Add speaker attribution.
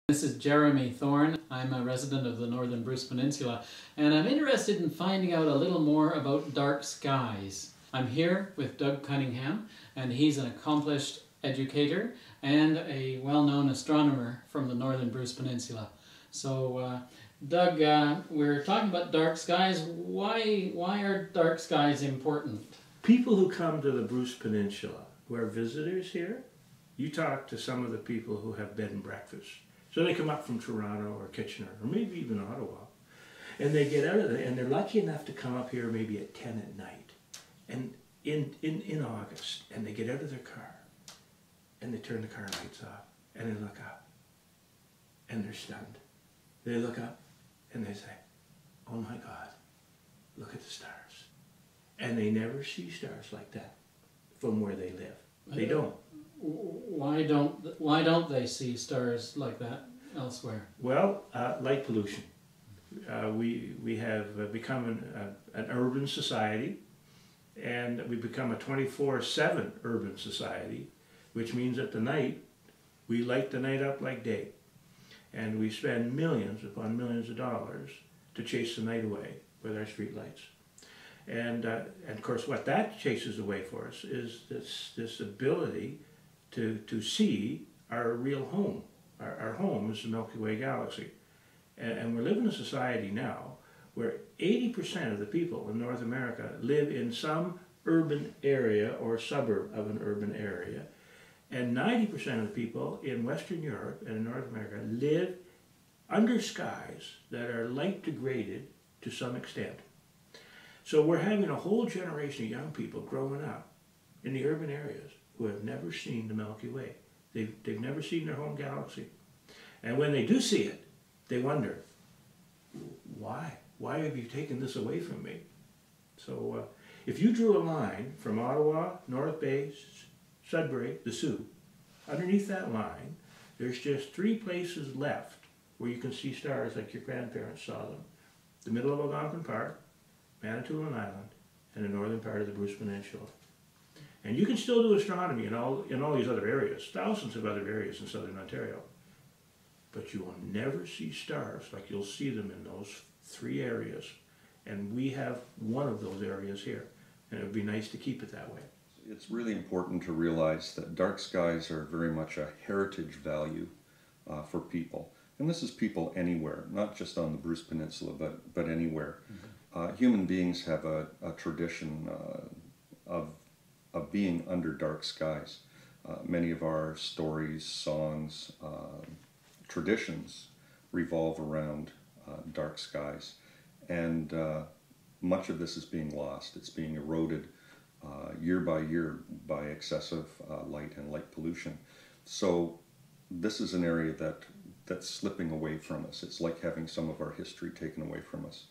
Speaker 1: This is Jeremy Thorne. I'm a resident of the northern Bruce Peninsula, and I'm interested in finding out a little more about dark skies. I'm here with Doug Cunningham, and he's an accomplished educator and a well-known astronomer from the northern Bruce Peninsula. So, Doug, we're talking about dark skies. Why are dark skies important?
Speaker 2: People who come to the Bruce Peninsula, who are visitors here, you talk to some of the people who have bed and breakfast. So they come up from Toronto or Kitchener or maybe even Ottawa, and they get out of there, and they're lucky enough to come up here maybe at 10 at night, and in August, and they get out of their car, and they turn the car lights off, and they look up, and they're stunned. They look up, and they say, "Oh my God, look at the stars." And they never see stars like that from where they live. They don't.
Speaker 1: Why don't they see stars like that elsewhere?
Speaker 2: Well, light pollution. We have become an urban society, and we become a 24/7 urban society, which means at the night we light the night up like day, and we spend millions upon millions of dollars to chase the night away with our street lights. And of course, what that chases away for us is this ability to see our real home. Our home is the Milky Way galaxy. And we live in a society now where 80% of the people in North America live in some urban area or suburb of an urban area. And 90% of the people in Western Europe and in North America live under skies that are light degraded to some extent. So we're having a whole generation of young people growing up in the urban areas who have never seen the Milky Way. They've never seen their home galaxy. And when they do see it, they wonder, why? Why have you taken this away from me? So if you drew a line from Ottawa, North Bay, Sudbury, the Sioux, underneath that line, there's just 3 places left where you can see stars like your grandparents saw them. The middle of Algonquin Park, Manitoulin Island, and the northern part of the Bruce Peninsula. And you can still do astronomy in all these other areas, thousands of other areas in southern Ontario. But you will never see stars like you'll see them in those 3 areas. And we have one of those areas here. And it would be nice to keep it that way.
Speaker 3: It's really important to realize that dark skies are very much a heritage value for people. And this is people anywhere, not just on the Bruce Peninsula, but anywhere. Mm-hmm. Human beings have a tradition of being under dark skies. Many of our stories, songs, traditions revolve around dark skies. And much of this is being lost. It's being eroded year by year by excessive light and light pollution. So this is an area that's slipping away from us. It's like having some of our history taken away from us.